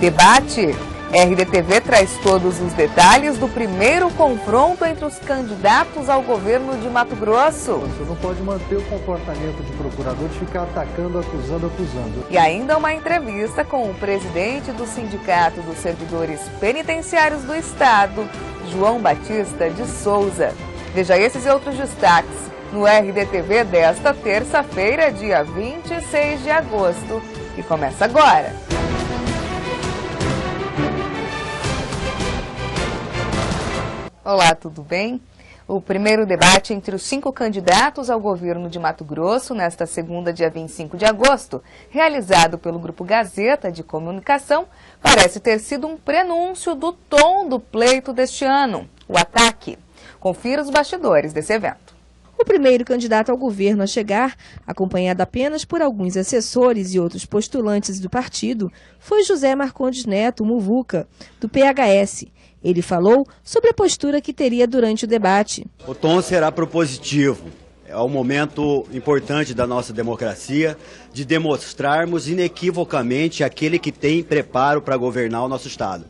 Debate. RDTV traz todos os detalhes do primeiro confronto entre os candidatos ao governo de Mato Grosso. Você não pode manter o comportamento de procurador de ficar atacando, acusando. E ainda uma entrevista com o presidente do Sindicato dos Servidores Penitenciários do Estado, João Batista de Souza. Veja esses e outros destaques no RDTV desta terça-feira, dia 26 de agosto, que começa agora. Olá, tudo bem? O primeiro debate entre os 5 candidatos ao governo de Mato Grosso, nesta segunda, dia 25 de agosto, realizado pelo Grupo Gazeta de Comunicação, parece ter sido um prenúncio do tom do pleito deste ano, o ataque. Confira os bastidores desse evento. O primeiro candidato ao governo a chegar, acompanhado apenas por alguns assessores e outros postulantes do partido, foi José Marcondes Neto, Muvuca, do PHS. Ele falou sobre a postura que teria durante o debate. O tom será propositivo. É um momento importante da nossa democracia de demonstrarmos inequivocamente aquele que tem preparo para governar o nosso Estado.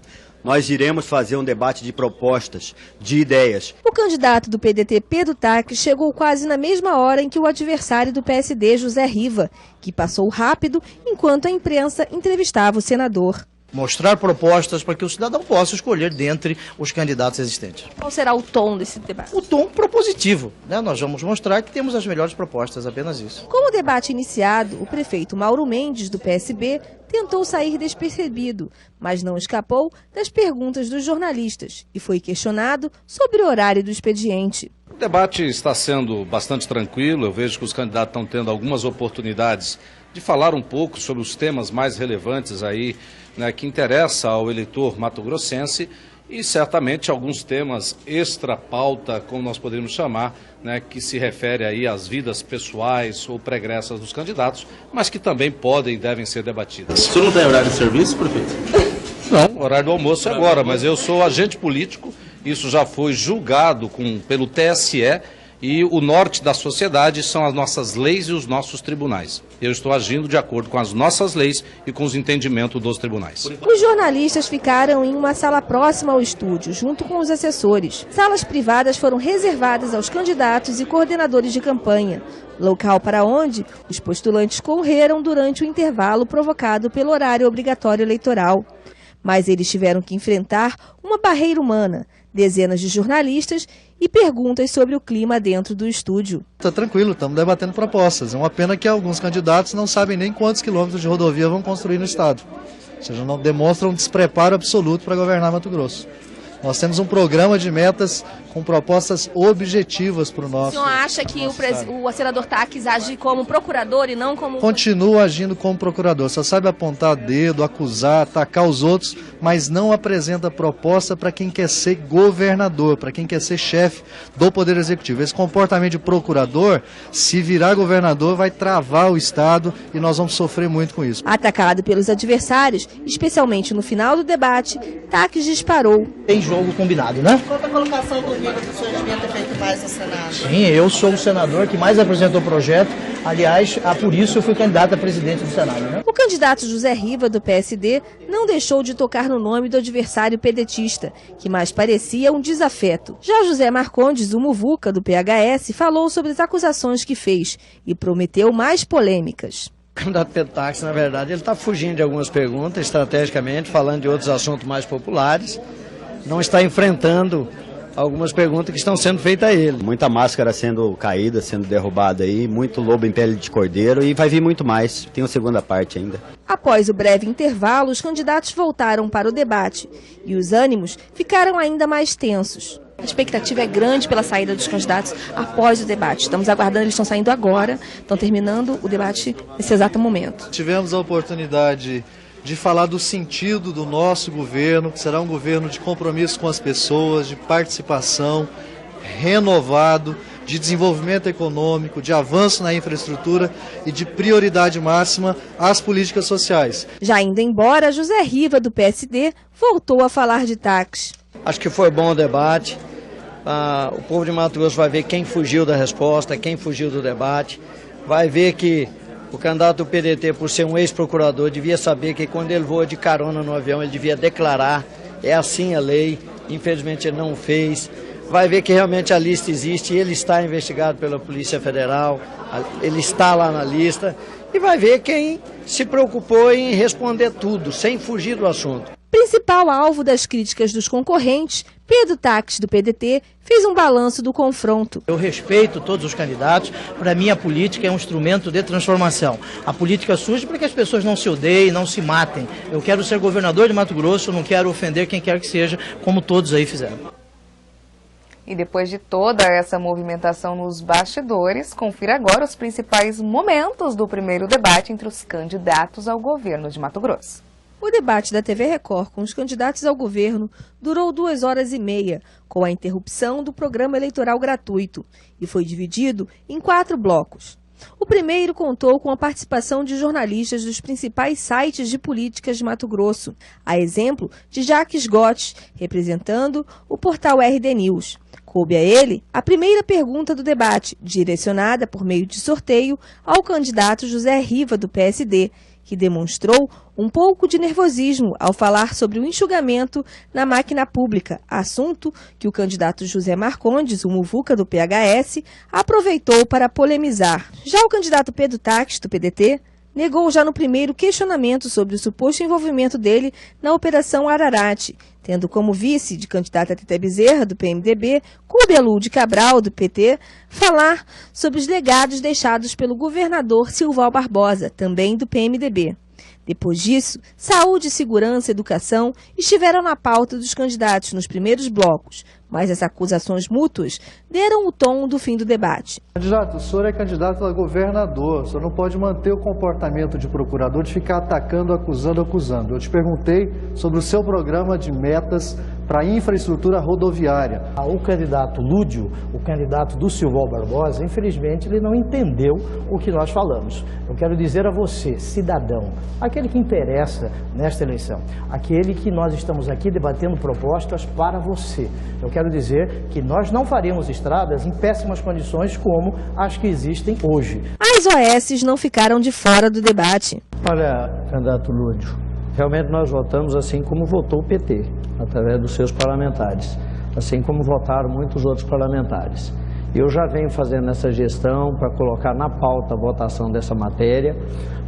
Nós iremos fazer um debate de propostas, de ideias. O candidato do PDT, Pedro Taques, chegou quase na mesma hora em que o adversário do PSD, José Riva, que passou rápido enquanto a imprensa entrevistava o senador. Mostrar propostas para que o cidadão possa escolher dentre os candidatos existentes. Qual será o tom desse debate? O tom propositivo, né? Nós vamos mostrar que temos as melhores propostas, apenas isso. Com o debate iniciado, o prefeito Mauro Mendes, do PSB, tentou sair despercebido, mas não escapou das perguntas dos jornalistas e foi questionado sobre o horário do expediente. O debate está sendo bastante tranquilo, eu vejo que os candidatos estão tendo algumas oportunidades de falar um pouco sobre os temas mais relevantes aí, né, que interessa ao eleitor mato-grossense e certamente alguns temas extra-pauta, como nós poderíamos chamar, né, que se refere aí às vidas pessoais ou pregressas dos candidatos, mas que também podem e devem ser debatidas. O senhor não tem horário de serviço, prefeito? Não, o horário do almoço é agora, mas eu sou agente político, isso já foi julgado pelo TSE, e o norte da sociedade são as nossas leis e os nossos tribunais. Eu estou agindo de acordo com as nossas leis e com os entendimentos dos tribunais. Os jornalistas ficaram em uma sala próxima ao estúdio, junto com os assessores. Salas privadas foram reservadas aos candidatos e coordenadores de campanha, local para onde os postulantes correram durante o intervalo provocado pelo horário obrigatório eleitoral. Mas eles tiveram que enfrentar uma barreira humana, dezenas de jornalistas e perguntas sobre o clima dentro do estúdio. Está tranquilo, estamos debatendo propostas. É uma pena que alguns candidatos não sabem nem quantos quilômetros de rodovia vão construir no Estado. Ou seja, não demonstram um despreparo absoluto para governar Mato Grosso. Nós temos um programa de metas com propostas objetivas para o nosso. O senhor acha que o senador Taques age como procurador e não como... Continua agindo como procurador, só sabe apontar dedo, acusar, atacar os outros, mas não apresenta proposta para quem quer ser governador, para quem quer ser chefe do Poder Executivo. Esse comportamento de procurador, se virar governador, vai travar o Estado e nós vamos sofrer muito com isso. Atacado pelos adversários, especialmente no final do debate, Taques disparou. Tem jogo combinado, né? Quanto à colocação do Riva, que o senhor devia ter feito mais no Senado? Sim, eu sou o senador que mais apresentou o projeto. Aliás, por isso eu fui candidato a presidente do Senado, né? O candidato José Riva, do PSD, não deixou de tocar no nome do adversário pedetista, que mais parecia um desafeto. Já José Marcondes, do Muvuca, do PHS, falou sobre as acusações que fez e prometeu mais polêmicas. O candidato Pedro Taques, na verdade, ele está fugindo de algumas perguntas, estrategicamente, falando de outros assuntos mais populares. Não está enfrentando algumas perguntas que estão sendo feitas a ele. Muita máscara sendo caída, sendo derrubada aí, muito lobo em pele de cordeiro e vai vir muito mais. Tem uma segunda parte ainda. Após o breve intervalo, os candidatos voltaram para o debate e os ânimos ficaram ainda mais tensos. A expectativa é grande pela saída dos candidatos após o debate. Estamos aguardando, eles estão saindo agora, estão terminando o debate nesse exato momento. Tivemos a oportunidade de falar do sentido do nosso governo, que será um governo de compromisso com as pessoas, de participação, renovado, de desenvolvimento econômico, de avanço na infraestrutura e de prioridade máxima às políticas sociais. Já indo embora, José Riva, do PSD, voltou a falar de Taques. Acho que foi bom o debate. O povo de Mato Grosso vai ver quem fugiu da resposta, quem fugiu do debate. Vai ver que O candidato do PDT, por ser um ex-procurador, devia saber que quando ele voa de carona no avião, ele devia declarar. É assim a lei, infelizmente ele não fez. Vai ver que realmente a lista existe, ele está investigado pela Polícia Federal, ele está lá na lista, e vai ver quem se preocupou em responder tudo, sem fugir do assunto. Principal alvo das críticas dos concorrentes, Pedro Táxi, do PDT, fez um balanço do confronto. Eu respeito todos os candidatos, para mim a política é um instrumento de transformação. A política surge para que as pessoas não se odeiem, não se matem. Eu quero ser governador de Mato Grosso, não quero ofender quem quer que seja, como todos aí fizeram. E depois de toda essa movimentação nos bastidores, confira agora os principais momentos do primeiro debate entre os candidatos ao governo de Mato Grosso. O debate da TV Record com os candidatos ao governo durou 2 horas e meia, com a interrupção do programa eleitoral gratuito, e foi dividido em 4 blocos. O primeiro contou com a participação de jornalistas dos principais sites de políticas de Mato Grosso, a exemplo de Jacques Gotti, representando o portal RD News. Coube a ele a primeira pergunta do debate, direcionada por meio de sorteio ao candidato José Riva, do PSD, que demonstrou um pouco de nervosismo ao falar sobre o enxugamento na máquina pública, assunto que o candidato José Marcondes, o muvuca do PHS, aproveitou para polemizar. Já o candidato Pedro Táxi, do PDT, negou já no primeiro questionamento sobre o suposto envolvimento dele na Operação Ararate, tendo como vice de candidata Tete Bezerra, do PMDB, Coube a Lulde Cabral, do PT, falar sobre os legados deixados pelo governador Silval Barbosa, também do PMDB. Depois disso, saúde, segurança e educação estiveram na pauta dos candidatos nos primeiros blocos, mas as acusações mútuas deram o tom do fim do debate. Candidato, o senhor é candidato a governador, o senhor não pode manter o comportamento de procurador de ficar atacando, acusando. Eu te perguntei sobre o seu programa de metas para a infraestrutura rodoviária. O candidato Lúdio, o candidato do Silval Barbosa, infelizmente ele não entendeu o que nós falamos. Eu quero dizer a você, cidadão, aquele que interessa nesta eleição, aquele que nós estamos aqui debatendo propostas para você. Eu quero dizer que nós não faremos estradas em péssimas condições como as que existem hoje. As OS não ficaram de fora do debate. Olha, candidato Lúdio, realmente nós votamos assim como votou o PT, através dos seus parlamentares, assim como votaram muitos outros parlamentares. Eu já venho fazendo essa gestão para colocar na pauta a votação dessa matéria,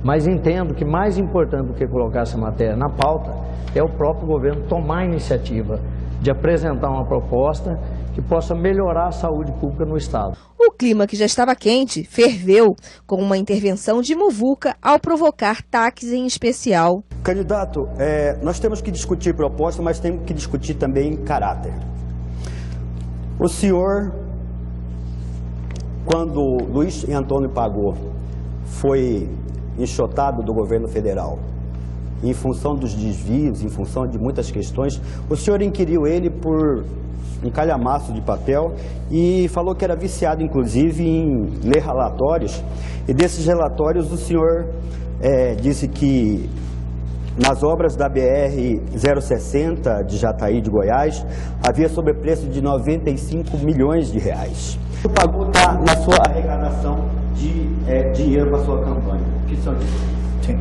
mas entendo que mais importante do que colocar essa matéria na pauta é o próprio governo tomar a iniciativa de apresentar uma proposta que possa melhorar a saúde pública no Estado. O clima, que já estava quente, ferveu com uma intervenção de muvuca ao provocar taques em especial. Candidato, nós temos que discutir proposta, mas temos que discutir também caráter. O senhor, quando Luiz Antônio Pagô foi enxotado do governo federal, em função dos desvios, em função de muitas questões, o senhor inquiriu ele por um calhamaço de papel e falou que era viciado, inclusive, em ler relatórios. E desses relatórios o senhor disse que nas obras da BR-060 de Jataí de Goiás havia sobrepreço de 95 milhões de reais. O Pagô está na sua arrecadação de dinheiro para a sua campanha. O que o senhor diz? Sim.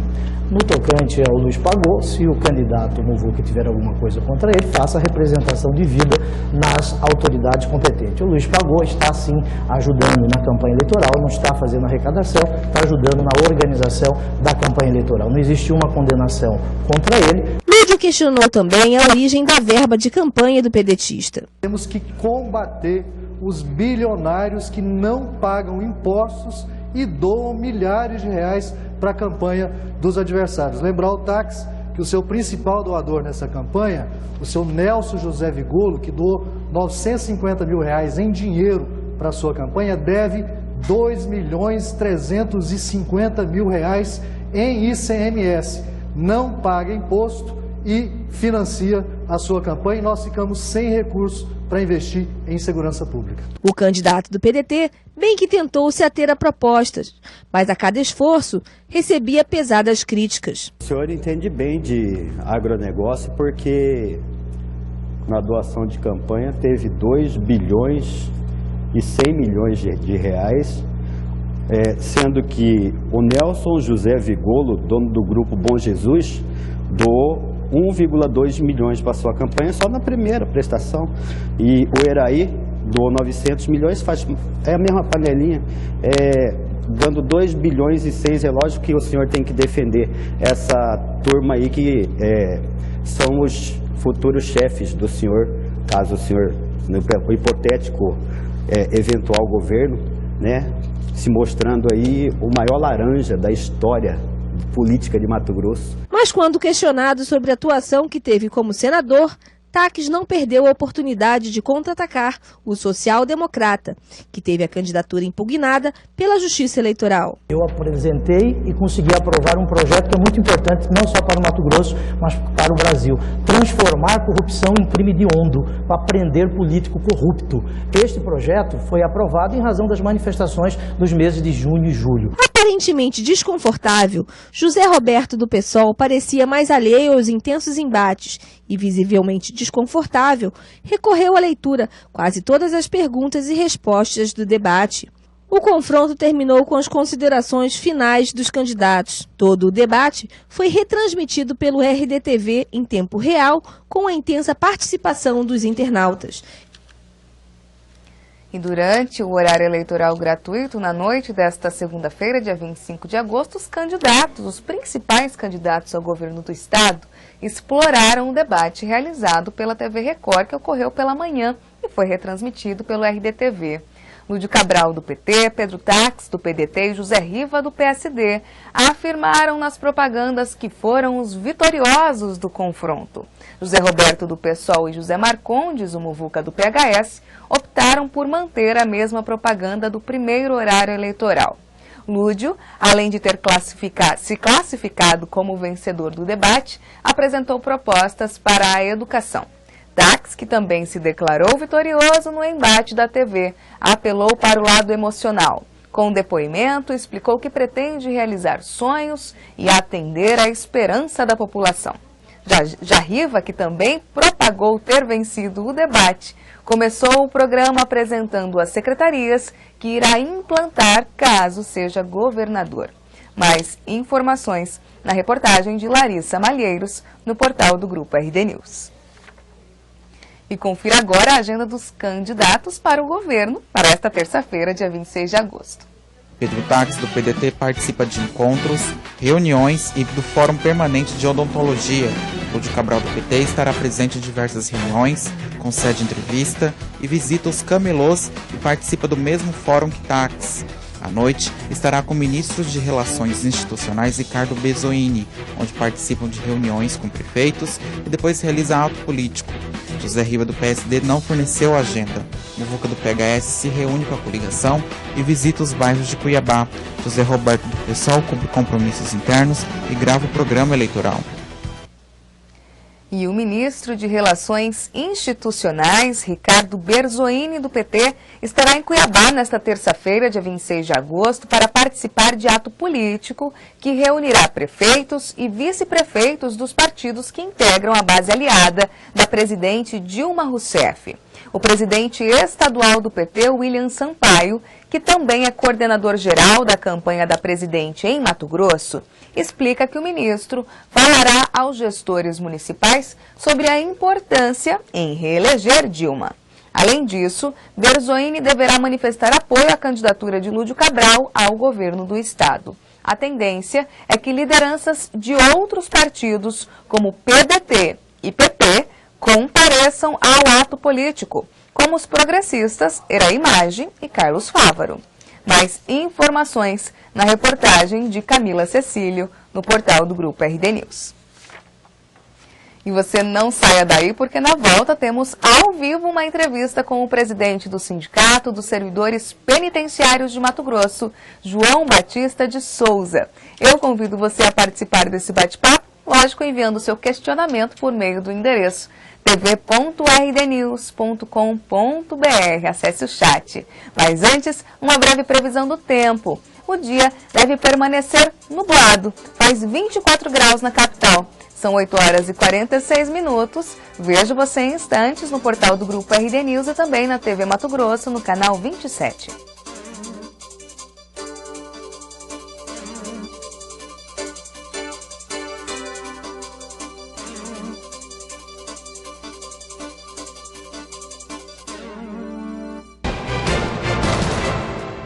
No tocante ao Luiz Pagô, se o candidato muvuca tiver alguma coisa contra ele, faça a representação de vida nas autoridades competentes. O Luiz Pagô está, sim, ajudando na campanha eleitoral, não está fazendo arrecadação, está ajudando na organização da campanha eleitoral. Não existe uma condenação contra ele. Lúdio questionou também a origem da verba de campanha do pedetista. Temos que combater os bilionários que não pagam impostos e doam milhares de reais para a campanha dos adversários. Lembrar o Táxi que o seu principal doador nessa campanha, o seu Nelson José Vigolo, que doou 950 mil reais em dinheiro para a sua campanha, deve 2.350.000 reais em ICMS. Não paga imposto e financia a sua campanha, e nós ficamos sem recursos para investir em segurança pública. O candidato do PDT bem que tentou se ater a propostas, mas a cada esforço recebia pesadas críticas. O senhor entende bem de agronegócio porque na doação de campanha teve 2 bilhões e 100 milhões de reais sendo que o Nelson José Vigolo, dono do grupo Bom Jesus, doou 1,2 milhões para sua campanha só na primeira prestação. E o Eraí doou 900 milhões, é a mesma panelinha, dando 2 bilhões e 6. É lógico que o senhor tem que defender essa turma aí que são os futuros chefes do senhor, caso o senhor, no hipotético eventual governo, né, se mostrando aí o maior laranja da história política de Mato Grosso. Mas quando questionado sobre a atuação que teve como senador, Taques não perdeu a oportunidade de contra-atacar o social-democrata, que teve a candidatura impugnada pela Justiça Eleitoral. Eu apresentei e consegui aprovar um projeto que é muito importante, não só para o Mato Grosso, mas para o Brasil. Transformar a corrupção em crime hediondo, para prender político corrupto. Este projeto foi aprovado em razão das manifestações dos meses de junho e julho. Aparentemente desconfortável, José Roberto do PSOL parecia mais alheio aos intensos embates e, visivelmente desconfortável, recorreu à leitura quase todas as perguntas e respostas do debate. O confronto terminou com as considerações finais dos candidatos. Todo o debate foi retransmitido pelo RDTV em tempo real, com a intensa participação dos internautas. E durante o horário eleitoral gratuito, na noite desta segunda-feira, dia 25 de agosto, os principais candidatos ao governo do estado, exploraram o debate realizado pela TV Record, que ocorreu pela manhã e foi retransmitido pelo RDTV. Lúdio Cabral, do PT, Pedro Taques, do PDT e José Riva, do PSD, afirmaram nas propagandas que foram os vitoriosos do confronto. José Roberto, do PSOL, e José Marcondes, o Muvuca, do PHS, optaram por manter a mesma propaganda do primeiro horário eleitoral. Lúdio, além de ter se classificado como vencedor do debate, apresentou propostas para a educação. Taques, que também se declarou vitorioso no embate da TV, apelou para o lado emocional. Com o depoimento, explicou que pretende realizar sonhos e atender à esperança da população. Já Riva, que também propagou ter vencido o debate, começou o programa apresentando as secretarias que irá implantar caso seja governador. Mais informações na reportagem de Larissa Malheiros, no portal do Grupo RD News. E confira agora a agenda dos candidatos para o governo para esta terça-feira, dia 26 de agosto. Pedro Taques, do PDT, participa de encontros, reuniões e do Fórum Permanente de Odontologia. Lúdio Cabral, do PT, estará presente em diversas reuniões, concede entrevista e visita os camelôs e participa do mesmo fórum que Taques. À noite, estará com ministros de Relações Institucionais Ricardo Bezoini, onde participam de reuniões com prefeitos e depois realiza ato político. José Riva, do PSD, não forneceu agenda. Muvuca, do PHS, se reúne com a coligação e visita os bairros de Cuiabá. José Roberto, do PSOL, cumpre compromissos internos e grava o programa eleitoral. E o ministro de Relações Institucionais, Ricardo Bezoini, do PT, estará em Cuiabá nesta terça-feira, dia 26 de agosto, para participar de ato político que reunirá prefeitos e vice-prefeitos dos partidos que integram a base aliada da presidente Dilma Rousseff. O presidente estadual do PT, William Sampaio, que também é coordenador-geral da campanha da presidente em Mato Grosso, explica que o ministro falará aos gestores municipais sobre a importância em reeleger Dilma. Além disso, Bezoini deverá manifestar apoio à candidatura de Lúdio Cabral ao governo do estado. A tendência é que lideranças de outros partidos, como PDT e PP, compareçam ao ato político, como os progressistas Eraí Maggi e Carlos Fávaro. Mais informações na reportagem de Camila Cecílio, no portal do Grupo RD News. E você não saia daí, porque na volta temos ao vivo uma entrevista com o presidente do Sindicato dos Servidores Penitenciários de Mato Grosso, João Batista de Souza. Eu convido você a participar desse bate-papo, lógico, enviando seu questionamento por meio do endereço tv.rdnews.com.br. Acesse o chat. Mas antes, uma breve previsão do tempo. O dia deve permanecer nublado. Faz 24 graus na capital. São 8 horas e 46 minutos. Vejo você em instantes no portal do Grupo RD News e também na TV Mato Grosso, no canal 27.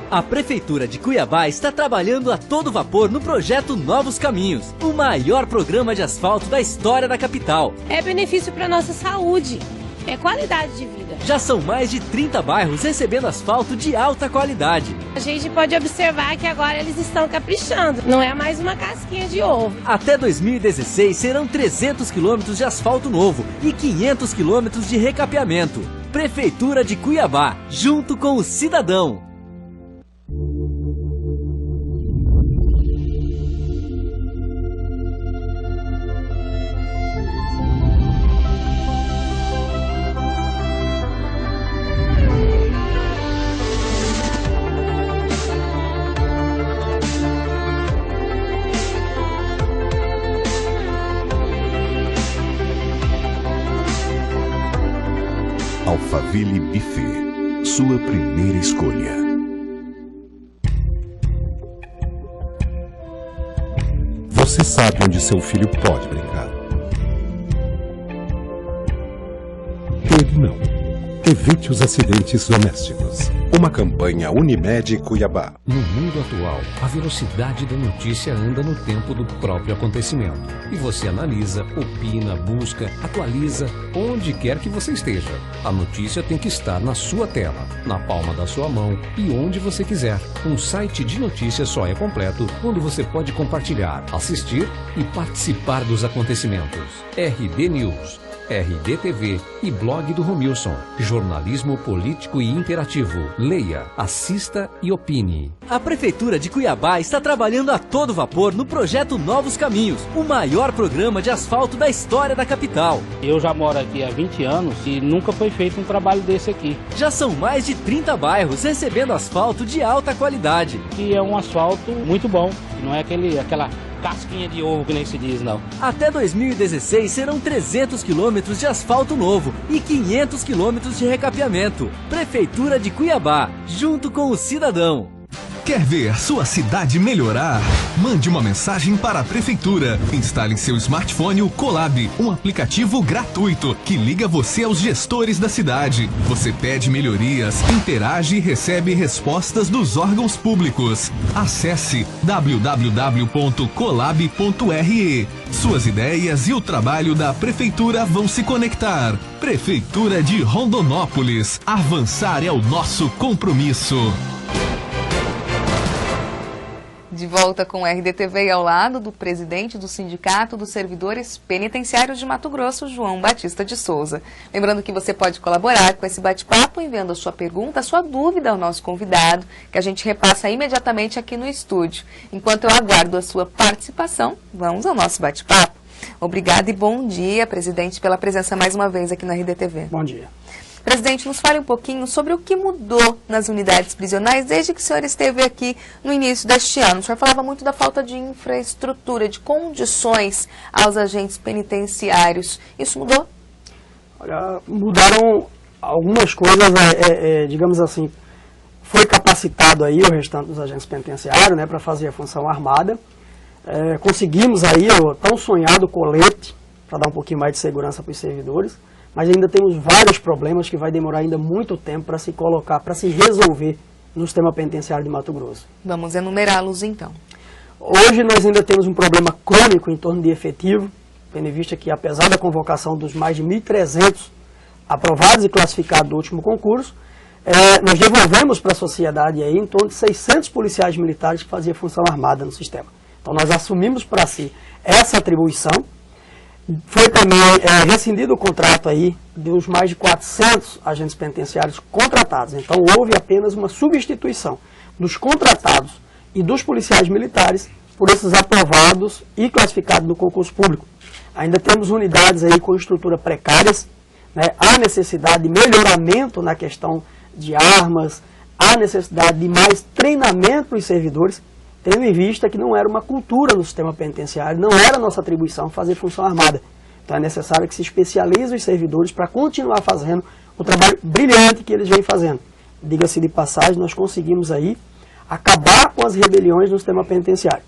A Prefeitura de Cuiabá está trabalhando a todo vapor no projeto Novos Caminhos, o maior programa de asfalto da história da capital. É benefício para nossa saúde, é qualidade de vida. Já são mais de 30 bairros recebendo asfalto de alta qualidade. A gente pode observar que agora eles estão caprichando, não é mais uma casquinha de ovo. Até 2016 serão 300 quilômetros de asfalto novo e 500 quilômetros de recapeamento. Prefeitura de Cuiabá, junto com o cidadão. Alphaville Buffet, sua primeira escolha. Você sabe onde seu filho pode brincar. Ele não. Evite os acidentes domésticos. Uma campanha Unimed Cuiabá. No mundo atual, a velocidade da notícia anda no tempo do próprio acontecimento. E você analisa, opina, busca, atualiza, onde quer que você esteja. A notícia tem que estar na sua tela, na palma da sua mão e onde você quiser. Um site de notícias só é completo quando você pode compartilhar, assistir e participar dos acontecimentos. RD News, RD TV e blog do Romilson. Jornalismo político e interativo. Leia, assista e opine. A Prefeitura de Cuiabá está trabalhando a todo vapor no projeto Novos Caminhos, o maior programa de asfalto da história da capital. Eu já moro aqui há 20 anos e nunca foi feito um trabalho desse aqui. Já são mais de 30 bairros recebendo asfalto de alta qualidade. E é um asfalto muito bom, não é aquela casquinha de ovo que nem se diz, não. Até 2016 serão 300 quilômetros de asfalto novo e 500 quilômetros de recapeamento. Prefeitura de Cuiabá, junto com o cidadão. Quer ver sua cidade melhorar? Mande uma mensagem para a Prefeitura. Instale em seu smartphone o Colab, um aplicativo gratuito que liga você aos gestores da cidade. Você pede melhorias, interage e recebe respostas dos órgãos públicos. Acesse www.colab.re. Suas ideias e o trabalho da Prefeitura vão se conectar. Prefeitura de Rondonópolis. Avançar é o nosso compromisso. De volta com o RDTV e ao lado do presidente do Sindicato dos Servidores Penitenciários de Mato Grosso, João Batista de Souza. Lembrando que você pode colaborar com esse bate-papo enviando a sua pergunta, a sua dúvida ao nosso convidado, que a gente repassa imediatamente aqui no estúdio. Enquanto eu aguardo a sua participação, vamos ao nosso bate-papo. Obrigada e bom dia, presidente, pela presença mais uma vez aqui no RDTV. Bom dia. Presidente, nos fale um pouquinho sobre o que mudou nas unidades prisionais desde que o senhor esteve aqui no início deste ano. O senhor falava muito da falta de infraestrutura, de condições aos agentes penitenciários. Isso mudou? Olha, mudaram algumas coisas, digamos assim, foi capacitado aí o restante dos agentes penitenciários, né, para fazer a função armada. Conseguimos aí o tão sonhado colete, para dar um pouquinho mais de segurança para os servidores. Mas ainda temos vários problemas que vai demorar ainda muito tempo para se colocar, para se resolver no sistema penitenciário de Mato Grosso. Vamos enumerá-los então. Hoje nós ainda temos um problema crônico em torno de efetivo, tendo em vista que apesar da convocação dos mais de 1.300 aprovados e classificados do último concurso, nós devolvemos para a sociedade aí em torno de 600 policiais militares que faziam função armada no sistema. Então nós assumimos para si essa atribuição. Foi também rescindido o contrato aí dos mais de 400 agentes penitenciários contratados. Então houve apenas uma substituição dos contratados e dos policiais militares por esses aprovados e classificados no concurso público. Ainda temos unidades aí com estrutura precárias, né? Há necessidade de melhoramento na questão de armas, há necessidade de mais treinamento dos servidores, tendo em vista que não era uma cultura no sistema penitenciário, não era nossa atribuição fazer função armada. Então é necessário que se especialize os servidores para continuar fazendo o trabalho brilhante que eles vêm fazendo. Diga-se de passagem, nós conseguimos aí acabar com as rebeliões no sistema penitenciário.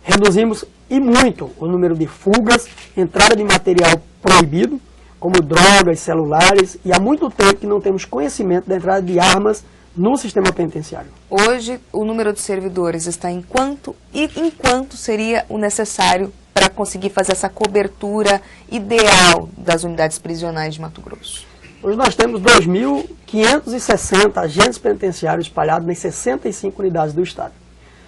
Reduzimos e muito o número de fugas, entrada de material proibido, como drogas, celulares, e há muito tempo que não temos conhecimento da entrada de armas no sistema penitenciário. Hoje, o número de servidores está em quanto e em quanto seria o necessário para conseguir fazer essa cobertura ideal das unidades prisionais de Mato Grosso? Hoje nós temos 2.560 agentes penitenciários espalhados nas 65 unidades do Estado.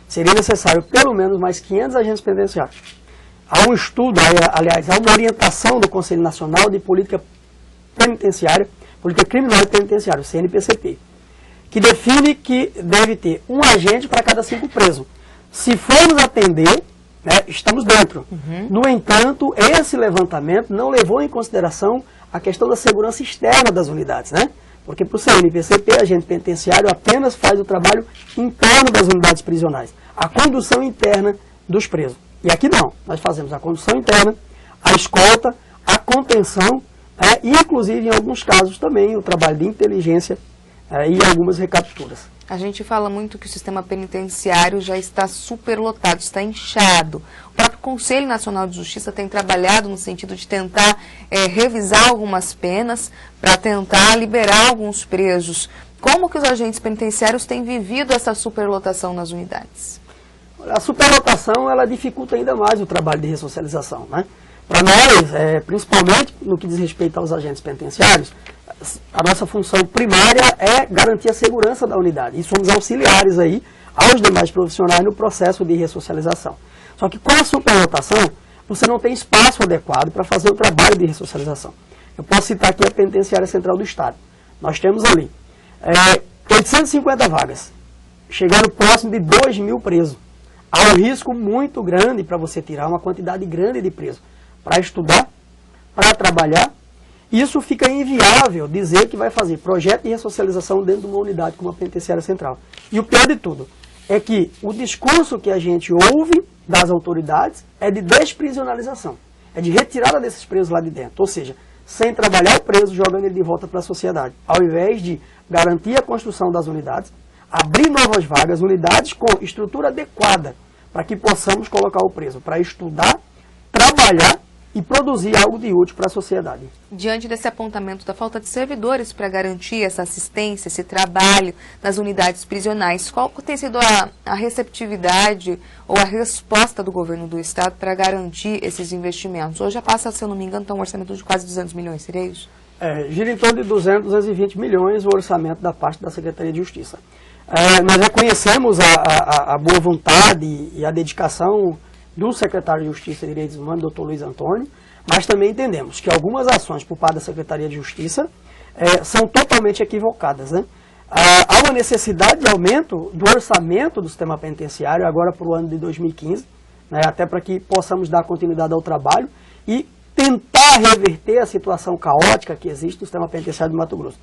Seria necessário pelo menos mais 500 agentes penitenciários. Há um estudo, aliás, há uma orientação do Conselho Nacional de Política Penitenciária, Política Criminal e Penitenciária, o CNPCP, que define que deve ter um agente para cada 5 presos. Se formos atender, né, estamos dentro. No entanto, esse levantamento não levou em consideração a questão da segurança externa das unidades, né? Porque para o CNPCP, agente penitenciário apenas faz o trabalho interno das unidades prisionais, a condução interna dos presos. E aqui não, nós fazemos a condução interna, a escolta, a contenção, e inclusive em alguns casos também o trabalho de inteligência e algumas recapturas. A gente fala muito que o sistema penitenciário já está superlotado, está inchado. O próprio Conselho Nacional de Justiça tem trabalhado no sentido de tentar revisar algumas penas para tentar liberar alguns presos. Como que os agentes penitenciários têm vivido essa superlotação nas unidades? A superlotação, ela dificulta ainda mais o trabalho de ressocialização, né? Para nós, principalmente no que diz respeito aos agentes penitenciários, a nossa função primária é garantir a segurança da unidade. E somos auxiliares aí aos demais profissionais no processo de ressocialização. Só que com a superlotação, você não tem espaço adequado para fazer o trabalho de ressocialização. Eu posso citar aqui a Penitenciária Central do Estado. Nós temos ali 850 vagas, chegando próximo de 2.000 presos. Há um risco muito grande para você tirar uma quantidade grande de presos para estudar, para trabalhar. Isso fica inviável dizer que vai fazer projeto de ressocialização dentro de uma unidade como a Penitenciária Central. E o pior de tudo é que o discurso que a gente ouve das autoridades é de desprisionalização, é de retirada desses presos lá de dentro, ou seja, sem trabalhar o preso, jogando ele de volta para a sociedade, ao invés de garantir a construção das unidades, abrir novas vagas, unidades com estrutura adequada, para que possamos colocar o preso para estudar, trabalhar e produzir algo de útil para a sociedade. Diante desse apontamento da falta de servidores para garantir essa assistência, esse trabalho nas unidades prisionais, qual tem sido a receptividade ou a resposta do governo do Estado para garantir esses investimentos? Hoje já passa, se eu não me engano, um orçamento de quase 200 milhões, seria isso? Gira em torno de 220 milhões o orçamento da parte da Secretaria de Justiça. Nós reconhecemos a boa vontade e a dedicação do secretário de Justiça e Direitos Humanos, doutor Luiz Antônio, mas também entendemos que algumas ações por parte da Secretaria de Justiça são totalmente equivocadas, né? Há uma necessidade de aumento do orçamento do sistema penitenciário agora para o ano de 2015, né, até para que possamos dar continuidade ao trabalho e tentar reverter a situação caótica que existe no sistema penitenciário de Mato Grosso.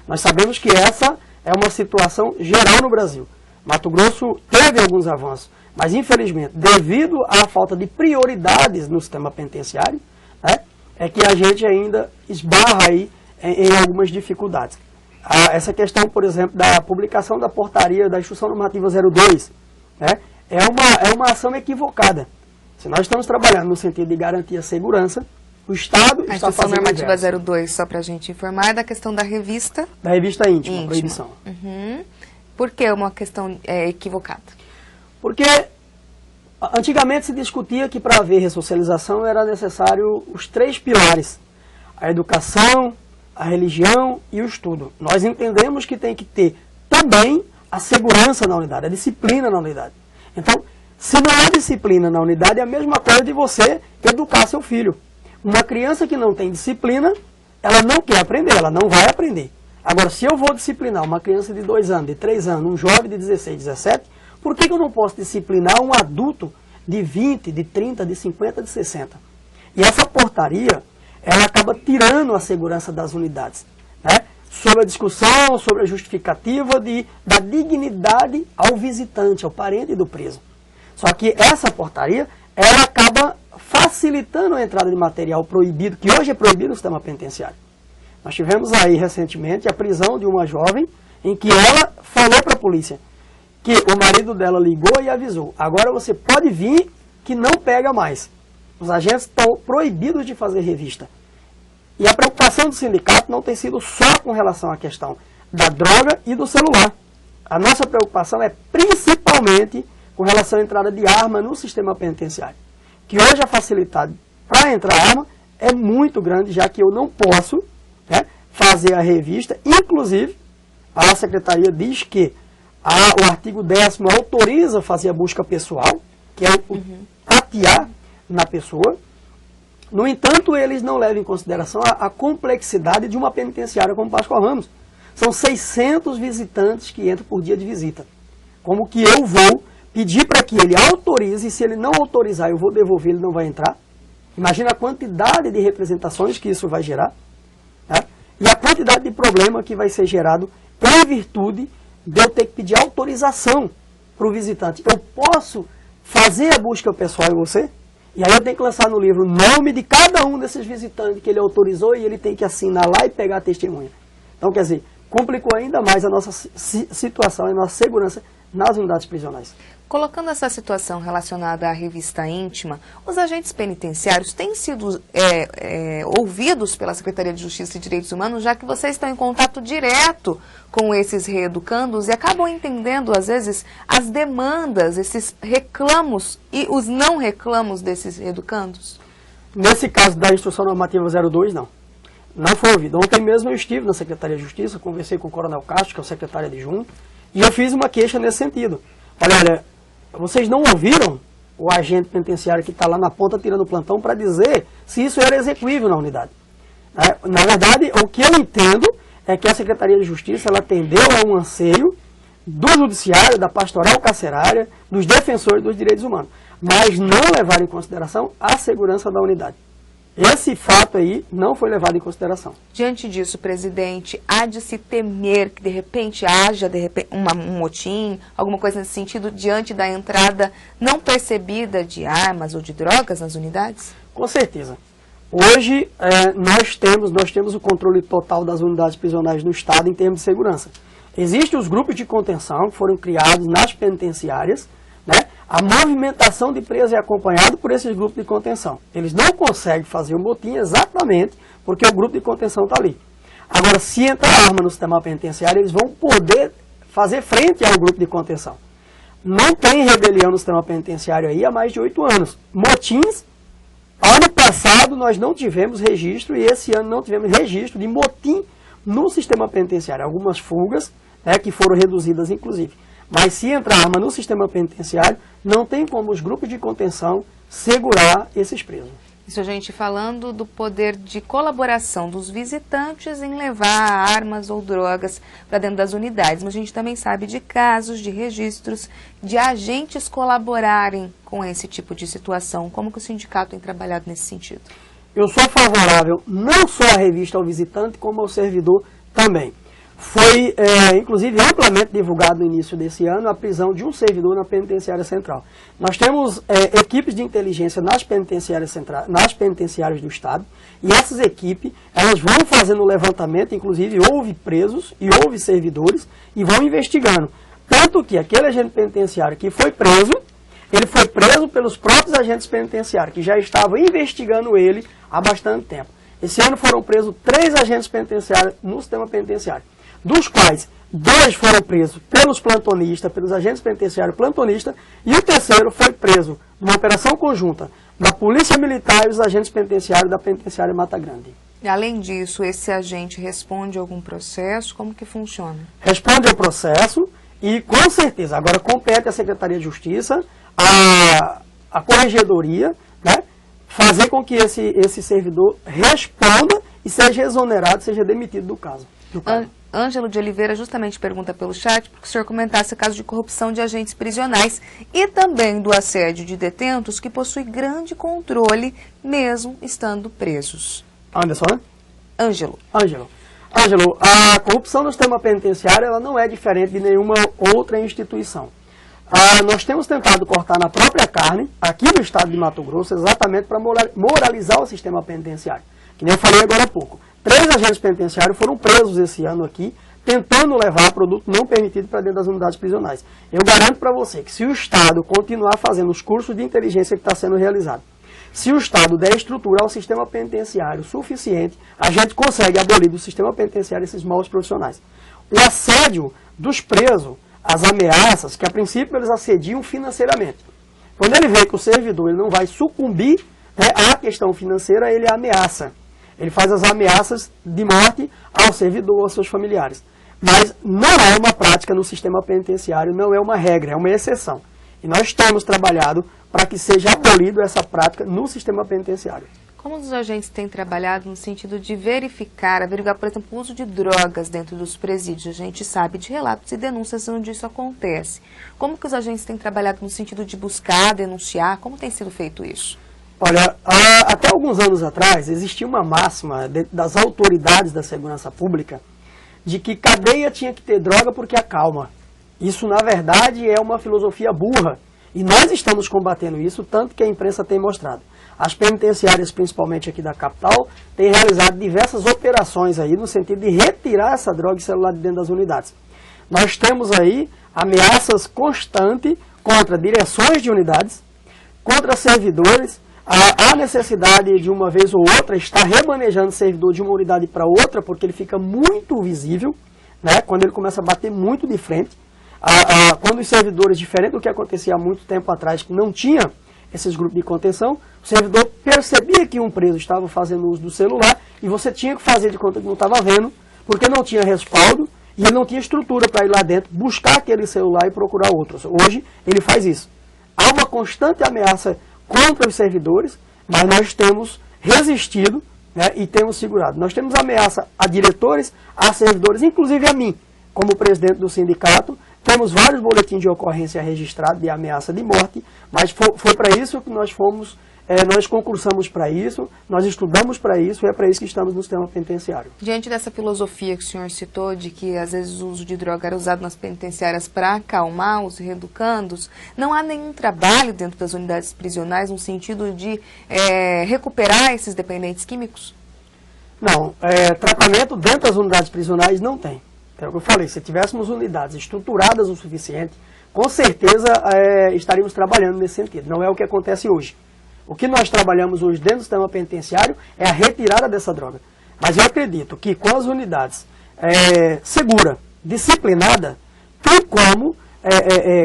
Nós sabemos que essa é uma situação geral no Brasil. Mato Grosso teve alguns avanços, mas infelizmente, devido à falta de prioridades no sistema penitenciário, né, é que a gente ainda esbarra aí em algumas dificuldades. Essa questão, por exemplo, da publicação da portaria da Instrução Normativa 02, né, é uma ação equivocada. Se nós estamos trabalhando no sentido de garantir a segurança, o Estado está fazendo a Instrução Normativa 02, só para a gente informar, é da questão da revista... Da revista íntima. Proibição. Por que é uma questão equivocada? Porque antigamente se discutia que para haver ressocialização era necessário os 3 pilares: a educação, a religião e o estudo. Nós entendemos que tem que ter também a segurança na unidade, a disciplina na unidade. Então, se não há disciplina na unidade, é a mesma coisa de você educar seu filho. Uma criança que não tem disciplina, ela não quer aprender, ela não vai aprender. Agora, se eu vou disciplinar uma criança de 2 anos, de 3 anos, um jovem de 16, 17, por que eu não posso disciplinar um adulto de 20, de 30, de 50, de 60? E essa portaria, ela acaba tirando a segurança das unidades, né? Sobre a discussão, sobre a justificativa da dignidade ao visitante, ao parente do preso. Só que essa portaria, ela acaba facilitando a entrada de material proibido, que hoje é proibido no sistema penitenciário. Nós tivemos aí recentemente a prisão de uma jovem em que ela falou para a polícia que o marido dela ligou e avisou: agora você pode vir que não pega mais. Os agentes estão proibidos de fazer revista. E a preocupação do sindicato não tem sido só com relação à questão da droga e do celular. A nossa preocupação é principalmente com relação à entrada de arma no sistema penitenciário. Que hoje a facilidade para entrar arma é muito grande, já que eu não posso, né, fazer a revista. Inclusive, a secretaria diz que o artigo 10º autoriza fazer a busca pessoal, que é o tatear na pessoa. No entanto, eles não levam em consideração a complexidade de uma penitenciária como Pascoal Ramos. São 600 visitantes que entram por dia de visita. Como que eu vou pedir para que ele autorize, e se ele não autorizar, eu vou devolver, ele não vai entrar? Imagina a quantidade de representações que isso vai gerar, né? E a quantidade de problema que vai ser gerado em virtude de eu ter que pedir autorização para o visitante. Eu posso fazer a busca pessoal em você? E aí eu tenho que lançar no livro o nome de cada um desses visitantes que ele autorizou e ele tem que assinar lá e pegar a testemunha. Então, quer dizer, complicou ainda mais a nossa situação e a nossa segurança nas unidades prisionais. Colocando essa situação relacionada à revista íntima, os agentes penitenciários têm sido ouvidos pela Secretaria de Justiça e Direitos Humanos, já que vocês estão em contato direto com esses reeducandos e acabam entendendo, às vezes, as demandas, esses reclamos e os não reclamos desses reeducandos? Nesse caso da Instrução Normativa 02, não. Não foi ouvido. Ontem mesmo eu estive na Secretaria de Justiça, conversei com o Coronel Castro, que é o secretário adjunto, e eu fiz uma queixa nesse sentido. Olha, vocês não ouviram o agente penitenciário que está lá na ponta tirando o plantão para dizer se isso era execuível na unidade. Na verdade, o que eu entendo é que a Secretaria de Justiça ela atendeu a um anseio do Judiciário, da Pastoral Carcerária, dos defensores dos direitos humanos, mas não levaram em consideração a segurança da unidade. Esse fato aí não foi levado em consideração. Diante disso, presidente, há de se temer que de repente haja um motim, alguma coisa nesse sentido, diante da entrada não percebida de armas ou de drogas nas unidades? Com certeza. Hoje nós temos o controle total das unidades prisionais no Estado em termos de segurança. Existem os grupos de contenção que foram criados nas penitenciárias, né? A movimentação de presos é acompanhada por esses grupos de contenção. Eles não conseguem fazer o motim exatamente porque o grupo de contenção está ali. Agora, se entrar arma no sistema penitenciário, eles vão poder fazer frente ao grupo de contenção. Não tem rebelião no sistema penitenciário aí há mais de 8 anos. Motins, ano passado nós não tivemos registro e esse ano não tivemos registro de motim no sistema penitenciário. Algumas fugas, né, que foram reduzidas inclusive. Mas se entrar arma no sistema penitenciário, não tem como os grupos de contenção segurar esses presos. Isso a gente falando do poder de colaboração dos visitantes em levar armas ou drogas para dentro das unidades. Mas a gente também sabe de casos, de registros, de agentes colaborarem com esse tipo de situação. Como que o sindicato tem trabalhado nesse sentido? Eu sou favorável não só à revista ao visitante, como ao servidor também. Foi, inclusive, amplamente divulgado no início desse ano a prisão de um servidor na penitenciária central. Nós temos equipes de inteligência nas penitenciárias do Estado, e essas equipes elas vão fazendo o levantamento, inclusive houve presos e houve servidores, e vão investigando. Tanto que aquele agente penitenciário que foi preso, ele foi preso pelos próprios agentes penitenciários, que já estavam investigando ele há bastante tempo. Esse ano foram presos 3 agentes penitenciários no sistema penitenciário, dos quais 2 foram presos pelos plantonistas, pelos agentes penitenciários plantonistas, e o terceiro foi preso numa operação conjunta da Polícia Militar e os agentes penitenciários da Penitenciária Mata Grande. E, além disso, esse agente responde a algum processo? Como que funciona? Responde ao processo e, com certeza, agora compete à Secretaria de Justiça, a Corregedoria, né, fazer com que esse servidor responda e seja exonerado, seja demitido do caso. Ângelo de Oliveira justamente pergunta pelo chat porque o senhor comentasse o caso de corrupção de agentes prisionais e também do assédio de detentos que possui grande controle mesmo estando presos. Anderson, né? Ângelo, a corrupção no sistema penitenciário ela não é diferente de nenhuma outra instituição. Nós temos tentado cortar na própria carne, aqui no estado de Mato Grosso, exatamente para moralizar o sistema penitenciário. Que nem eu falei agora há pouco. 3 agentes penitenciários foram presos esse ano aqui, tentando levar produto não permitido para dentro das unidades prisionais. Eu garanto para você que se o Estado continuar fazendo os cursos de inteligência que está sendo realizado, se o Estado der estrutura ao sistema penitenciário suficiente, a gente consegue abolir do sistema penitenciário esses maus profissionais. O assédio dos presos, as ameaças, que a princípio eles assediam financeiramente. Quando ele vê que o servidor ele não vai sucumbir, né, à questão financeira, ele ameaça. Ele faz as ameaças de morte ao servidor, aos seus familiares. Mas não é uma prática no sistema penitenciário, não é uma regra, é uma exceção. E nós temos trabalhado para que seja abolido essa prática no sistema penitenciário. Como os agentes têm trabalhado no sentido de averiguar, por exemplo, o uso de drogas dentro dos presídios? A gente sabe de relatos e denúncias onde isso acontece. Como que os agentes têm trabalhado no sentido de buscar, denunciar? Como tem sido feito isso? Olha, até alguns anos atrás existia uma máxima das autoridades da segurança pública de que cadeia tinha que ter droga porque acalma. Isso, na verdade, é uma filosofia burra. E nós estamos combatendo isso, tanto que a imprensa tem mostrado. As penitenciárias, principalmente aqui da capital, têm realizado diversas operações aí no sentido de retirar essa droga e celular de dentro das unidades. Nós temos aí ameaças constantes contra direções de unidades, contra servidores, a necessidade de uma vez ou outra estar remanejando o servidor de uma unidade para outra, porque ele fica muito visível, né, quando ele começa a bater muito de frente. Quando os servidores, diferente do que acontecia há muito tempo atrás, que não tinha esses grupos de contenção, o servidor percebia que um preso estava fazendo uso do celular e você tinha que fazer de conta que não estava vendo, porque não tinha respaldo e ele não tinha estrutura para ir lá dentro, buscar aquele celular e procurar outros. Hoje ele faz isso. Há uma constante ameaça contra os servidores, mas nós temos resistido, né, e temos segurado. Nós temos ameaça a diretores, a servidores, inclusive a mim, como presidente do sindicato. Temos vários boletins de ocorrência registrados de ameaça de morte, mas foi para isso que nós fomos, nós concursamos para isso, nós estudamos para isso e é para isso que estamos no sistema penitenciário. Diante dessa filosofia que o senhor citou, de que às vezes o uso de droga era usado nas penitenciárias para acalmar os reeducandos, não há nenhum trabalho dentro das unidades prisionais no sentido de recuperar esses dependentes químicos? Não, tratamento dentro das unidades prisionais não tem. É o que eu falei, se tivéssemos unidades estruturadas o suficiente, com certeza estaríamos trabalhando nesse sentido. Não é o que acontece hoje. O que nós trabalhamos hoje dentro do sistema penitenciário é a retirada dessa droga. Mas eu acredito que com as unidades segura, disciplinada, tem como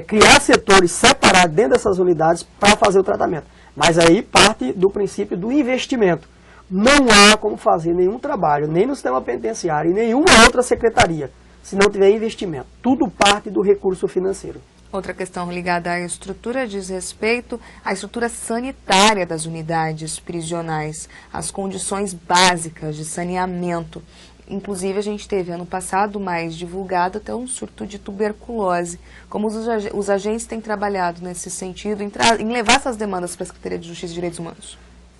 criar setores separados dentro dessas unidades para fazer o tratamento. Mas aí parte do princípio do investimento. Não há como fazer nenhum trabalho, nem no sistema penitenciário, em nenhuma outra secretaria, se não tiver investimento. Tudo parte do recurso financeiro. Outra questão ligada à estrutura diz respeito à estrutura sanitária das unidades prisionais, as condições básicas de saneamento. Inclusive, a gente teve ano passado mais divulgado até um surto de tuberculose. Como os agentes têm trabalhado nesse sentido, em levar essas demandas para a Secretaria de Justiça e Direitos Humanos?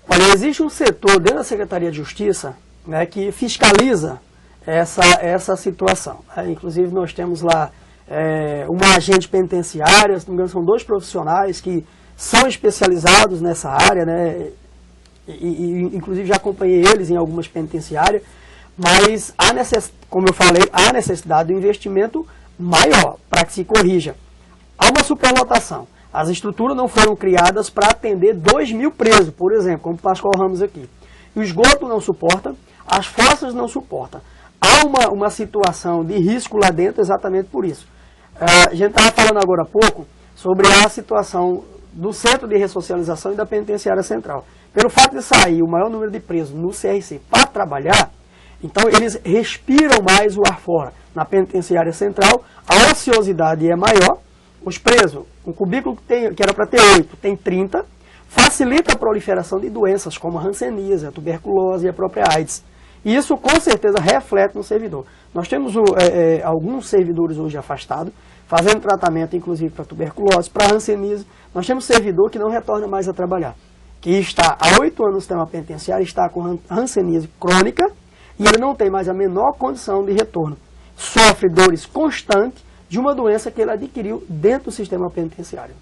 Olha, existe um setor dentro da Secretaria de Justiça, né, que fiscaliza essa situação. Inclusive, nós temos lá uma agente penitenciária, se não me engano, são 2 profissionais que são especializados nessa área, né, e inclusive já acompanhei eles em algumas penitenciárias, mas como eu falei, há necessidade de um investimento maior para que se corrija. Há uma superlotação. As estruturas não foram criadas para atender 2.000 presos, por exemplo, como o Pascoal Ramos aqui. O esgoto não suporta, as fossas não suportam. Há uma situação de risco lá dentro exatamente por isso. A gente estava falando agora há pouco sobre a situação do Centro de Ressocialização e da Penitenciária Central. Pelo fato de sair o maior número de presos no CRC para trabalhar, então eles respiram mais o ar fora. Na Penitenciária Central, a ociosidade é maior. Os presos, um cubículo que era para ter 8, tem 30, facilita a proliferação de doenças como a hanseníase, a tuberculose e a própria AIDS. E isso, com certeza, reflete no servidor. Nós temos alguns servidores hoje afastados, fazendo tratamento, inclusive, para tuberculose, para hanseníase. Nós temos servidor que não retorna mais a trabalhar, que está há 8 anos no sistema penitenciário, está com hanseníase crônica, e ele não tem mais a menor condição de retorno. Sofre dores constantes de uma doença que ele adquiriu dentro do sistema penitenciário.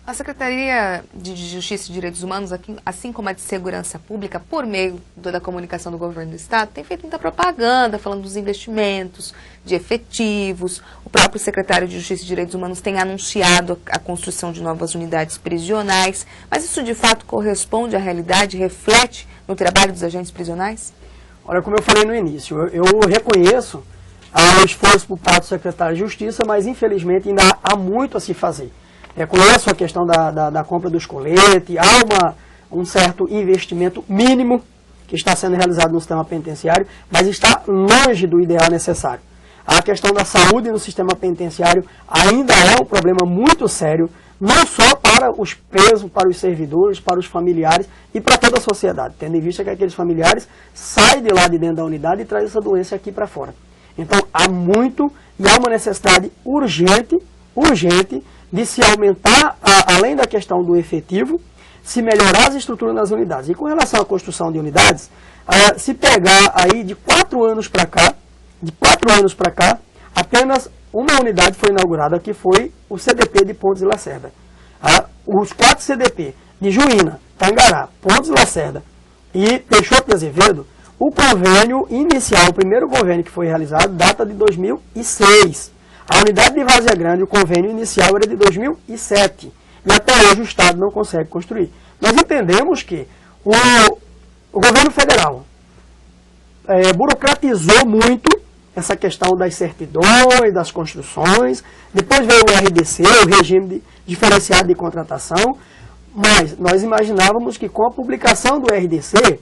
A Secretaria de Justiça e Direitos Humanos, assim como a de Segurança Pública, por meio da comunicação do governo do Estado, tem feito muita propaganda, falando dos investimentos, de efetivos. O próprio secretário de Justiça e Direitos Humanos tem anunciado a construção de novas unidades prisionais. Mas isso, de fato, corresponde à realidade, reflete no trabalho dos agentes prisionais? Olha, como eu falei no início, eu reconheço há um esforço por parte do secretário de Justiça, mas infelizmente ainda há muito a se fazer. Reconheço a questão da compra dos coletes, há um certo investimento mínimo que está sendo realizado no sistema penitenciário, mas está longe do ideal necessário. A questão da saúde no sistema penitenciário ainda é um problema muito sério, não só para os presos, para os servidores, para os familiares e para toda a sociedade, tendo em vista que aqueles familiares saem de lá de dentro da unidade e trazem essa doença aqui para fora. Então há muito e há uma necessidade urgente de se aumentar, além da questão do efetivo, se melhorar as estruturas nas unidades. E com relação à construção de unidades, se pegar aí de 4 anos para cá, apenas uma unidade foi inaugurada, que foi o CDP de Pontes e Lacerda. Os 4 CDP de Juína, Tangará, Pontes e Lacerda e Peixoto de Azevedo, o convênio inicial, o primeiro convênio que foi realizado, data de 2006. A unidade de Várzea Grande, o convênio inicial era de 2007. E até hoje o Estado não consegue construir. Nós entendemos que o governo federal burocratizou muito essa questão das certidões, das construções. Depois veio o RDC, o regime diferenciado de contratação. Mas nós imaginávamos que com a publicação do RDC,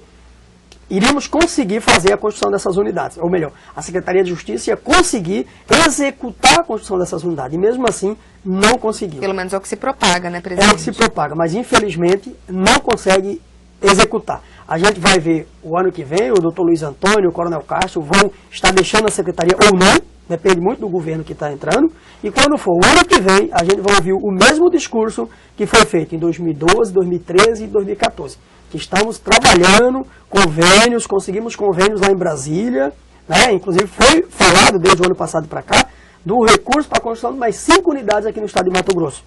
iríamos conseguir fazer a construção dessas unidades. Ou melhor, a Secretaria de Justiça ia conseguir executar a construção dessas unidades. E mesmo assim, não conseguiu. Pelo menos é o que se propaga, né, presidente? É o que se propaga, mas infelizmente não consegue executar. A gente vai ver o ano que vem, o doutor Luiz Antônio, o coronel Castro vão estar deixando a Secretaria ou não, depende muito do governo que está entrando, e quando for o ano que vem, a gente vai ouvir o mesmo discurso que foi feito em 2012, 2013 e 2014. Que estamos trabalhando convênios, conseguimos convênios lá em Brasília, né? Inclusive foi falado desde o ano passado para cá, do recurso para a construção de mais 5 unidades aqui no estado de Mato Grosso.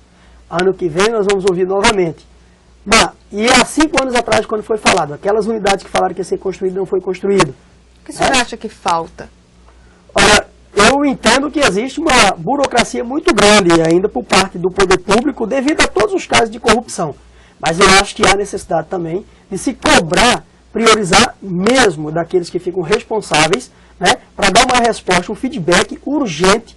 Ano que vem nós vamos ouvir novamente. E há 5 anos atrás, quando foi falado, aquelas unidades que falaram que ia ser construído não foi construído. O que o senhor acha que falta? Olha, eu entendo que existe uma burocracia muito grande ainda por parte do poder público devido a todos os casos de corrupção. Mas eu acho que há necessidade também de se cobrar, priorizar mesmo daqueles que ficam responsáveis, né, para dar uma resposta, um feedback urgente,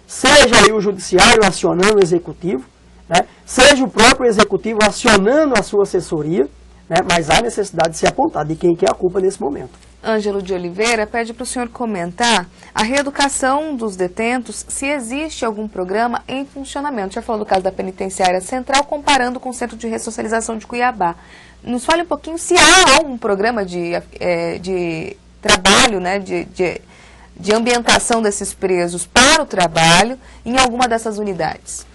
seja aí o judiciário acionando o executivo, né, seja o próprio executivo acionando a sua assessoria, né, mas há necessidade de se apontar de quem que é a culpa nesse momento. Ângelo de Oliveira pede para o senhor comentar a reeducação dos detentos, se existe algum programa em funcionamento. Já falou do caso da Penitenciária Central, comparando com o Centro de Ressocialização de Cuiabá. Nos fale um pouquinho se há algum programa de trabalho, né, de ambientação desses presos para o trabalho em alguma dessas unidades.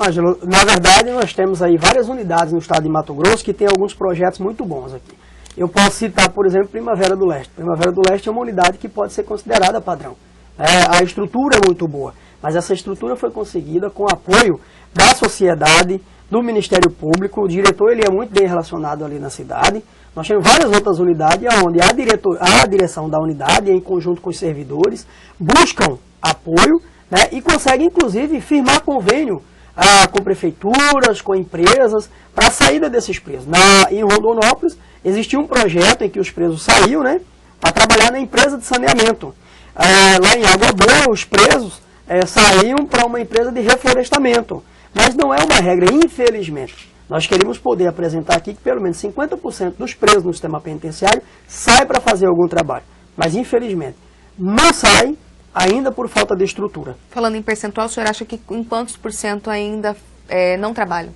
Ângelo, na verdade nós temos aí várias unidades no estado de Mato Grosso que tem alguns projetos muito bons aqui. Eu posso citar, por exemplo, Primavera do Leste. Primavera do Leste é uma unidade que pode ser considerada padrão. A estrutura é muito boa, mas essa estrutura foi conseguida com o apoio da sociedade, do Ministério Público. O diretor ele é muito bem relacionado ali na cidade. Nós temos várias outras unidades onde a direção da unidade, em conjunto com os servidores, buscam apoio, né, e conseguem, inclusive, firmar convênio com prefeituras, com empresas, para a saída desses presos. Em Rondonópolis, existia um projeto em que os presos saíam, né, para trabalhar na empresa de saneamento. Lá em Água Boa, os presos saíam para uma empresa de reflorestamento. Mas não é uma regra, infelizmente. Nós queremos poder apresentar aqui que pelo menos 50% dos presos no sistema penitenciário saem para fazer algum trabalho. Mas, infelizmente, não saem ainda por falta de estrutura. Falando em percentual, o senhor acha que em quantos por cento ainda não trabalham?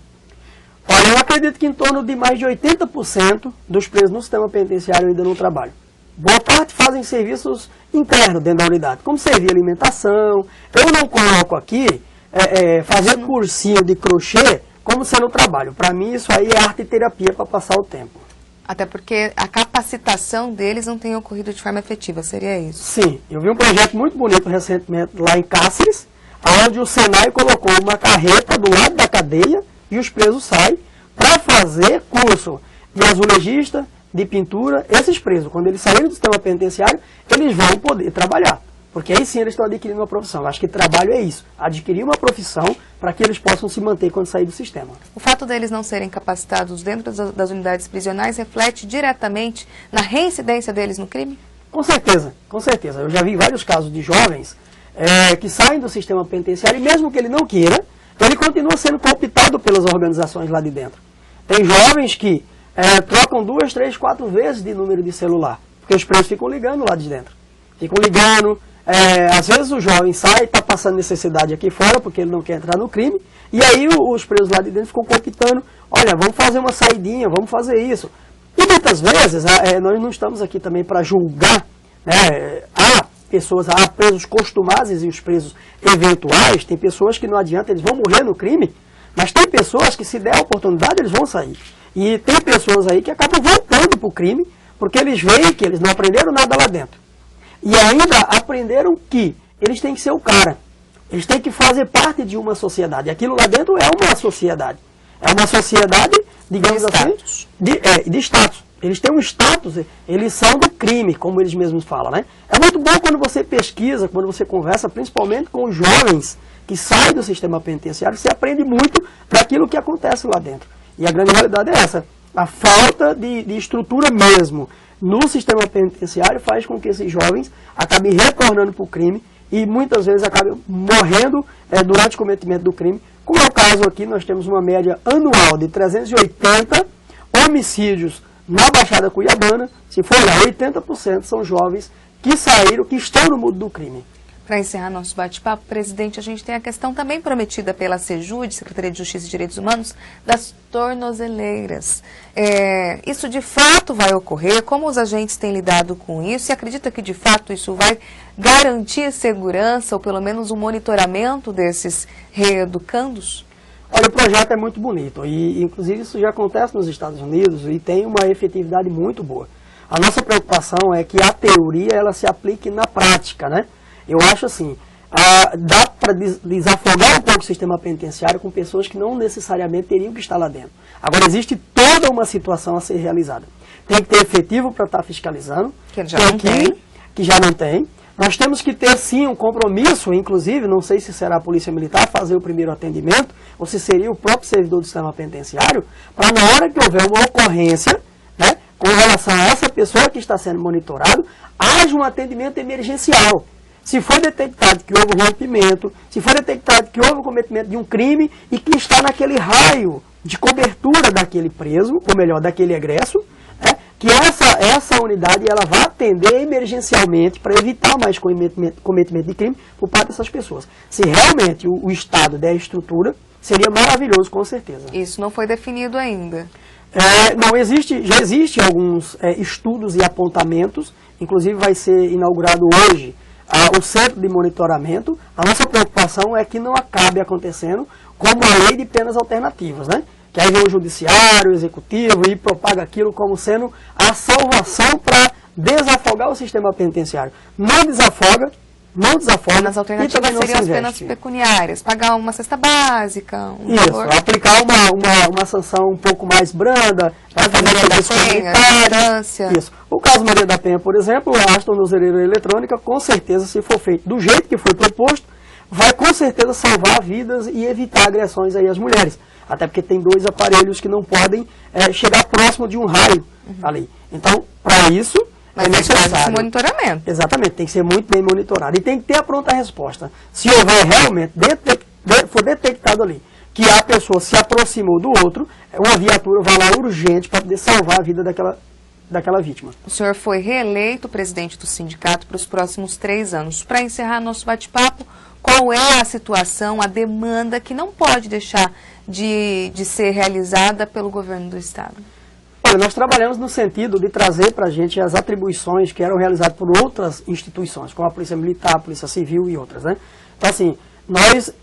Olha, eu acredito que em torno de mais de 80% dos presos no sistema penitenciário ainda não trabalham. Boa parte fazem serviços internos dentro da unidade, como servir alimentação. Eu não coloco aqui fazer cursinho de crochê como sendo trabalho. Para mim isso aí é arte e terapia para passar o tempo. Até porque a capacitação deles não tem ocorrido de forma efetiva, seria isso? Sim, eu vi um projeto muito bonito recentemente lá em Cáceres, onde o Senai colocou uma carreta do lado da cadeia e os presos saem para fazer curso de azulejista, de pintura. Esses presos, quando eles saírem do sistema penitenciário, eles vão poder trabalhar. Porque aí sim eles estão adquirindo uma profissão. Eu acho que trabalho é isso, adquirir uma profissão para que eles possam se manter quando sair do sistema. O fato deles não serem capacitados dentro das unidades prisionais reflete diretamente na reincidência deles no crime? Com certeza, com certeza. Eu já vi vários casos de jovens que saem do sistema penitenciário e mesmo que ele não queira, ele continua sendo cooptado pelas organizações lá de dentro. Tem jovens que trocam 2, 3, 4 vezes de número de celular, porque os presos ficam ligando lá de dentro. Ficam ligando, às vezes o jovem sai e está passando necessidade aqui fora, porque ele não quer entrar no crime, e aí os presos lá de dentro ficam cooptando, olha, vamos fazer uma saidinha, vamos fazer isso. E muitas vezes, nós não estamos aqui também para julgar, né? Há presos costumados e os presos eventuais, tem pessoas que não adianta, eles vão morrer no crime, mas tem pessoas que se der a oportunidade eles vão sair. E tem pessoas aí que acabam voltando para o crime, porque eles veem que eles não aprenderam nada lá dentro. E ainda aprenderam que eles têm que ser o cara, eles têm que fazer parte de uma sociedade. Aquilo lá dentro é uma sociedade. É uma sociedade, digamos assim, de status. Eles têm um status, eles são do crime, como eles mesmos falam, né? É muito bom quando você pesquisa, quando você conversa, principalmente com os jovens que saem do sistema penitenciário, você aprende muito daquilo que acontece lá dentro. E a grande realidade é essa, a falta de estrutura mesmo no sistema penitenciário faz com que esses jovens acabem retornando para o crime e muitas vezes acabam morrendo durante o cometimento do crime. Como é o caso aqui, nós temos uma média anual de 380 homicídios na Baixada Cuiabana. Se for olhar, 80% são jovens que saíram, que estão no mundo do crime. Para encerrar nosso bate-papo, presidente, a gente tem a questão também prometida pela SEJUDI, Secretaria de Justiça e Direitos Humanos, das tornozeleiras. Isso de fato vai ocorrer? Como os agentes têm lidado com isso? E acredita que de fato isso vai garantir segurança ou pelo menos um monitoramento desses reeducandos? Olha, o projeto é muito bonito e inclusive isso já acontece nos Estados Unidos e tem uma efetividade muito boa. A nossa preocupação é que a teoria ela se aplique na prática, né? Eu acho assim, dá para desafogar um pouco o sistema penitenciário com pessoas que não necessariamente teriam que estar lá dentro. Agora, existe toda uma situação a ser realizada. Tem que ter efetivo para estar fiscalizando, que já não tem. Nós temos que ter, sim, um compromisso, inclusive, não sei se será a Polícia Militar fazer o primeiro atendimento, ou se seria o próprio servidor do sistema penitenciário, para na hora que houver uma ocorrência, né, com relação a essa pessoa que está sendo monitorado, haja um atendimento emergencial. Se for detectado que houve um rompimento, se for detectado que houve o cometimento de um crime e que está naquele raio de cobertura daquele preso, ou melhor, daquele egresso, que essa unidade ela vai atender emergencialmente para evitar mais cometimento de crime por parte dessas pessoas. Se realmente o Estado der estrutura, seria maravilhoso, com certeza. Isso não foi definido ainda. Já existem alguns estudos e apontamentos, inclusive vai ser inaugurado hoje o centro de monitoramento. A nossa preocupação é que não acabe acontecendo como a lei de penas alternativas, né? Que aí vem o judiciário, o executivo e propaga aquilo como sendo a salvação para desafogar o sistema penitenciário. Não desafoga. As alternativas seriam as penas pecuniárias, pagar uma cesta básica, valor. Aplicar uma sanção um pouco mais branda, Isso. O caso Maria da Penha, por exemplo, a tornozeleira eletrônica, com certeza, se for feito do jeito que foi proposto, vai com certeza salvar vidas e evitar agressões aí às mulheres. Até porque tem 2 aparelhos que não podem chegar próximo de um raio ali. Então, para isso, é necessário esse monitoramento. Exatamente, tem que ser muito bem monitorado. E tem que ter a pronta resposta. Se houver realmente, for detectado ali, que a pessoa se aproximou do outro, uma viatura vai lá urgente para poder salvar a vida daquela vítima. O senhor foi reeleito presidente do sindicato para os próximos 3 anos. Para encerrar nosso bate-papo, qual é a situação, a demanda que não pode deixar de ser realizada pelo governo do Estado? Olha, nós trabalhamos no sentido de trazer para a gente as atribuições que eram realizadas por outras instituições, como a Polícia Militar, a Polícia Civil e outras, né? Então, assim, nós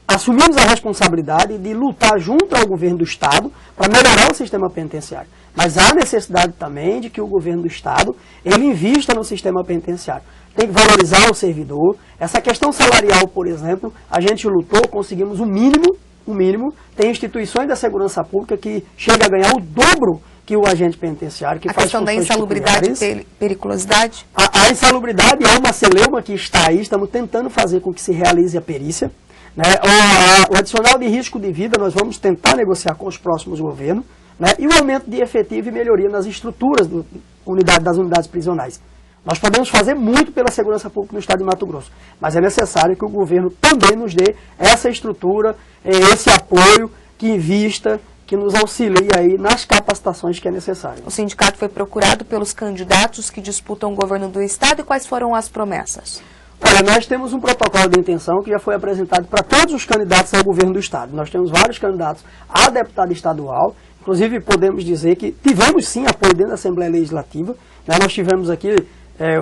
assumimos a responsabilidade de lutar junto ao governo do Estado para melhorar o sistema penitenciário. Mas há necessidade também de que o governo do Estado ele invista no sistema penitenciário. Tem que valorizar o servidor. Essa questão salarial, por exemplo, a gente lutou, conseguimos o mínimo. Tem instituições da segurança pública que chega a ganhar o dobro que o agente penitenciário, que faz questão da insalubridade e periculosidade? A insalubridade é uma celeuma que está aí, estamos tentando fazer com que se realize a perícia. Né? O adicional de risco de vida nós vamos tentar negociar com os próximos governos, né? E o aumento de efetivo e melhoria nas estruturas das unidades prisionais. Nós podemos fazer muito pela segurança pública no estado de Mato Grosso, mas é necessário que o governo também nos dê essa estrutura, esse apoio, que invista, que nos auxilie aí nas capacitações que é necessário. O sindicato foi procurado pelos candidatos que disputam o governo do estado e quais foram as promessas? Olha, nós temos um protocolo de intenção que já foi apresentado para todos os candidatos ao governo do estado. Nós temos vários candidatos a deputado estadual, inclusive podemos dizer que tivemos sim apoio dentro da Assembleia Legislativa. Nós tivemos aqui,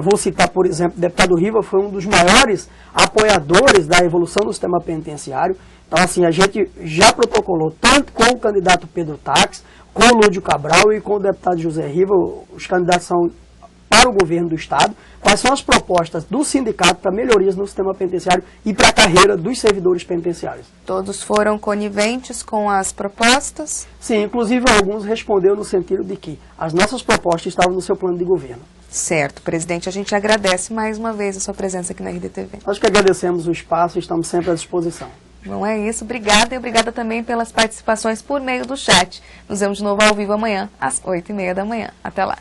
vou citar por exemplo, o deputado Riva foi um dos maiores apoiadores da evolução do sistema penitenciário. Então assim, a gente já protocolou tanto com o candidato Pedro Taques, com o Lúdio Cabral e com o deputado José Riva, os candidatos são para o governo do estado, quais são as propostas do sindicato para melhorias no sistema penitenciário e para a carreira dos servidores penitenciários. Todos foram coniventes com as propostas? Sim, inclusive alguns responderam no sentido de que as nossas propostas estavam no seu plano de governo. Certo, presidente, a gente agradece mais uma vez a sua presença aqui na RDTV. Nós que agradecemos o espaço e estamos sempre à disposição. Bom, é isso. Obrigada e obrigada também pelas participações por meio do chat. Nos vemos de novo ao vivo amanhã, às 8h30 da manhã. Até lá.